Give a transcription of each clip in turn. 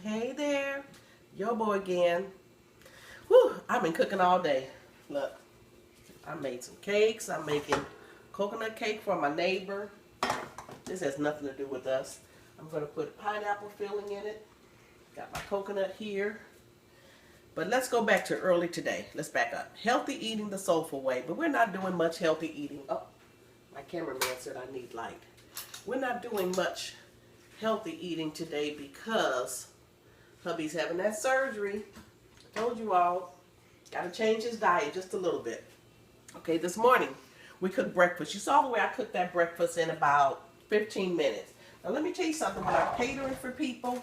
Hey there, yo boy again. Whew, I've been cooking all day. Look, I made some cakes. I'm making coconut cake for my neighbor. This has nothing to do with us. I'm going to put pineapple filling in it. Got my coconut here. But let's go back to early today. Let's back up. Healthy eating the soulful way, but we're not doing much healthy eating. Oh, my cameraman said I need light. We're not doing much healthy eating today because hubby's having that surgery. I told you all, got to change his diet just a little bit. Okay, this morning we cooked breakfast. You saw the way I cooked that breakfast in about 15 minutes. Now let me tell you something. When I'm catering for people,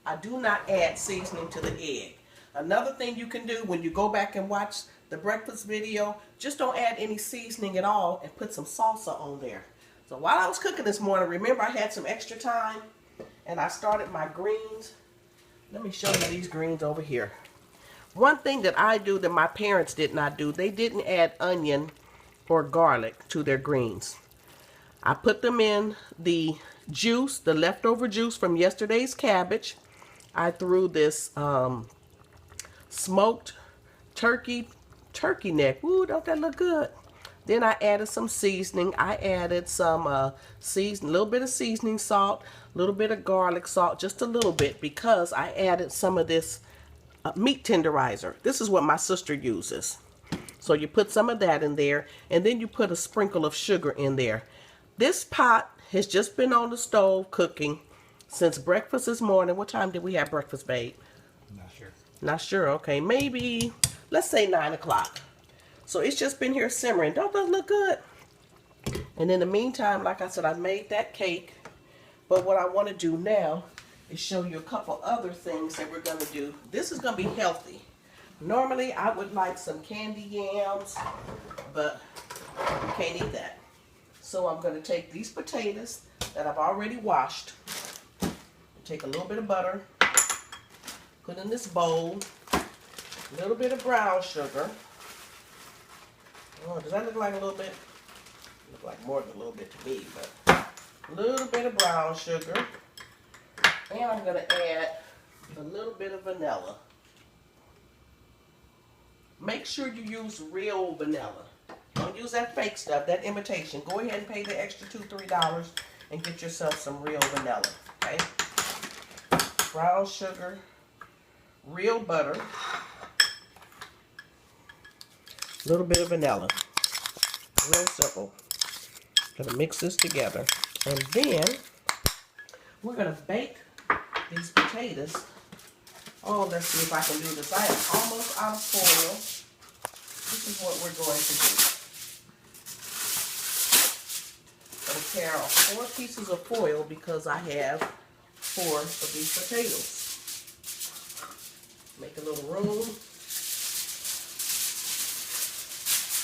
I do not add seasoning to the egg. Another thing you can do when you go back and watch the breakfast video, just don't add any seasoning at all and put some salsa on there. So while I was cooking this morning, remember I had some extra time and I started my greens. Let me show you these greens over here. One thing that I do that my parents did not do, they didn't add onion or garlic to their greens. I put them in the juice, the leftover juice from yesterday's cabbage. I threw this smoked turkey neck. Ooh, don't that look good? Then I added some seasoning. I added some a little bit of seasoning salt, a little bit of garlic salt, just a little bit, because I added some of this meat tenderizer. This is what my sister uses. So you put some of that in there, and then you put a sprinkle of sugar in there. This pot has just been on the stove cooking since breakfast this morning. What time did we have breakfast, babe? Not sure. Not sure. Okay, maybe, let's say 9 o'clock. So it's just been here simmering. Don't those look good? And in the meantime, like I said, I made that cake. But what I want to do now is show you a couple other things that we're going to do. This is going to be healthy. Normally, I would like some candy yams, but you can't eat that. So I'm going to take these potatoes that I've already washed, take a little bit of butter, put in this bowl, a little bit of brown sugar. Oh, does that look like a little bit? Look like more than a little bit to me, but a little bit of brown sugar. And I'm going to add a little bit of vanilla. Make sure you use real vanilla. Don't use that fake stuff, that imitation. Go ahead and pay the extra $2, $3 and get yourself some real vanilla, okay? Brown sugar, real butter, a little bit of vanilla. Real simple. Gonna mix this together. And then we're gonna bake these potatoes. Oh, let's see if I can do this. I am almost out of foil. This is what we're going to do. I'm gonna tear off 4 pieces of foil because I have 4 of these potatoes. Make a little room.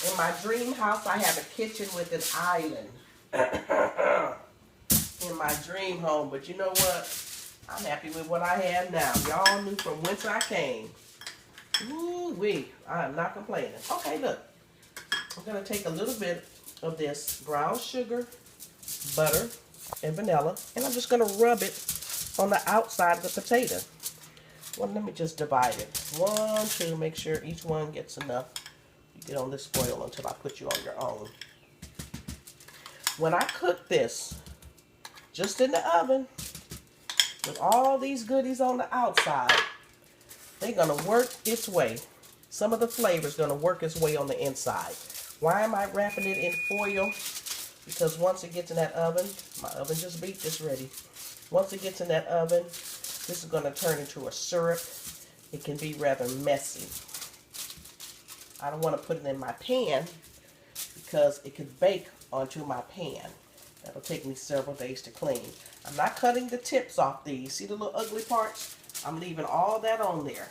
In my dream house, I have a kitchen with an island in my dream home. But you know what? I'm happy with what I have now. Y'all knew from whence I came. Woo-wee. I am not complaining. Okay, look. I'm going to take a little bit of this brown sugar, butter, and vanilla, and I'm just going to rub it on the outside of the potato. Well, let me just divide it. 1, 2, make sure each one gets enough. You get on this foil until I put you on your own. When I cook this, just in the oven, with all these goodies on the outside, they're going to work its way. Some of the flavor is going to work its way on the inside. Why am I wrapping it in foil? Because once it gets in that oven, my oven just beeped, it's ready. Once it gets in that oven, this is going to turn into a syrup. It can be rather messy. I don't want to put it in my pan because it could bake onto my pan. That'll take me several days to clean. I'm not cutting the tips off these. See the little ugly parts? I'm leaving all that on there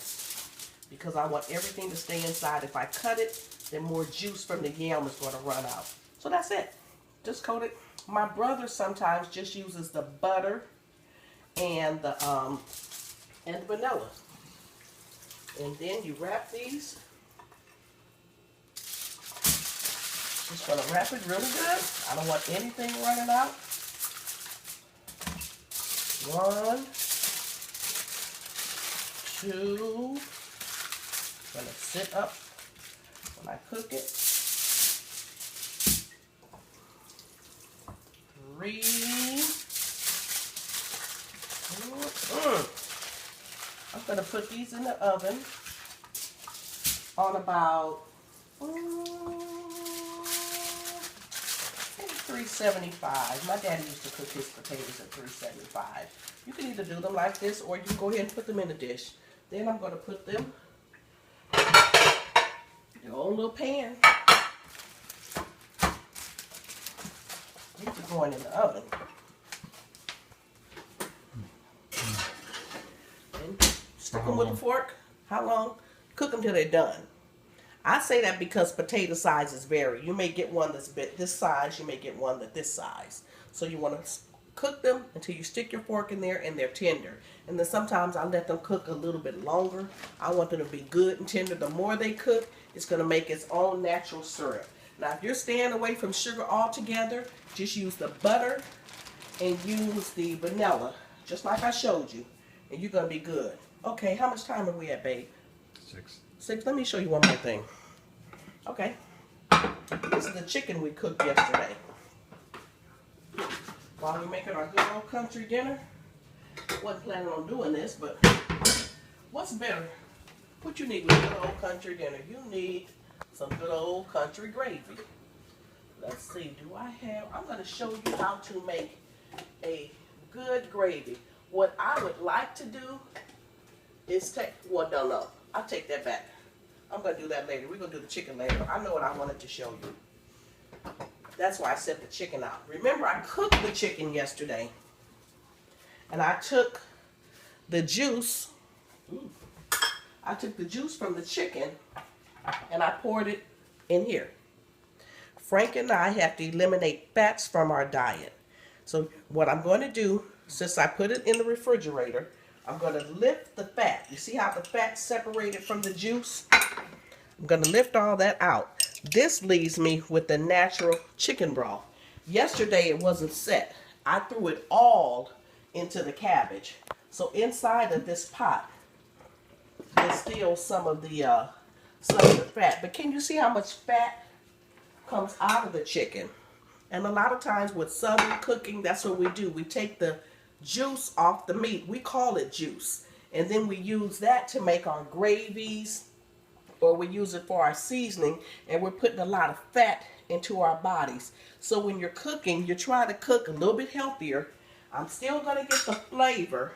because I want everything to stay inside. If I cut it, then more juice from the yam is going to run out. So that's it. Just coat it. My brother sometimes just uses the butter and the vanilla. And then you wrap these. Just going to wrap it really good. I don't want anything running out. 1, 2. Gonna sit up when I cook it. 3. I'm gonna put these in the oven on about 375. My daddy used to cook his potatoes at 375. You can either do them like this or you can go ahead and put them in a dish. Then I'm gonna put them in your own little pan. These are going in the oven. And stick them with a fork. How long? Cook them till they're done. I say that because potato sizes vary. You may get one that's this size, you may get one that's this size. So you want to cook them until you stick your fork in there and they're tender. And then sometimes I let them cook a little bit longer. I want them to be good and tender. The more they cook, it's going to make its own natural syrup. Now, if you're staying away from sugar altogether, just use the butter and use the vanilla, just like I showed you, and you're going to be good. Okay, how much time are we at, babe? 6. 6. Let me show you one more thing. Okay. This is the chicken we cooked yesterday. While we're making our good old country dinner. Wasn't planning on doing this, but what's better? What you need with good old country dinner? You need some good old country gravy. Let's see, do I have, I'm going to show you how to make a good gravy. What I would like to do is take, well, no, I'll take that back. I'm going to do that later. We're going to do the chicken later. I know what I wanted to show you. That's why I set the chicken out. Remember, I cooked the chicken yesterday. And I took the juice. I took the juice from the chicken and I poured it in here. Frank and I have to eliminate fats from our diet. So what I'm going to do, since I put it in the refrigerator, I'm going to lift the fat. You see how the fat's separated from the juice? I'm going to lift all that out. This leaves me with the natural chicken broth. Yesterday it wasn't set. I threw it all into the cabbage. So inside of this pot, there's still some of the fat. But can you see how much fat comes out of the chicken? And a lot of times with Southern cooking, that's what we do. We take the juice off the meat. We call it juice. And then we use that to make our gravies, or we use it for our seasoning, and we're putting a lot of fat into our bodies. So when you're cooking, you're trying to cook a little bit healthier. I'm still going to get the flavor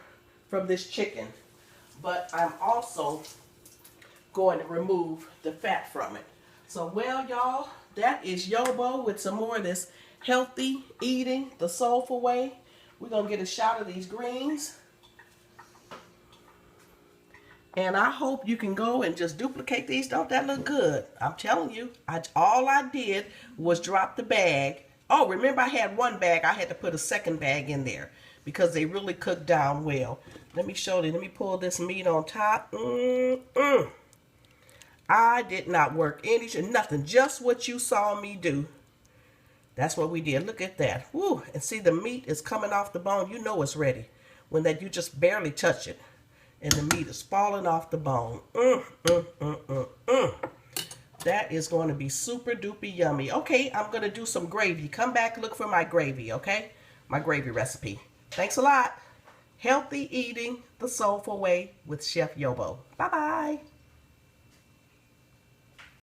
from this chicken, but I'm also going to remove the fat from it. So, well, y'all, that is Yobo with some more of this healthy eating, the soulful way. We're going to get a shot of these greens. And I hope you can go and just duplicate these. Don't that look good? I'm telling you, all I did was drop the bag. Oh, remember I had one bag. I had to put a second bag in there because they really cooked down well. Let me show you. Let me pull this meat on top. I did not work nothing. Just what you saw me do. That's what we did. Look at that. Woo. And see, the meat is coming off the bone. You know it's ready when that you just barely touch it. And the meat is falling off the bone. That is going to be super duper yummy. Okay, I'm going to do some gravy. Come back, look for my gravy, okay? My gravy recipe. Thanks a lot. Healthy eating the soulful way with Chef Yobo. Bye-bye.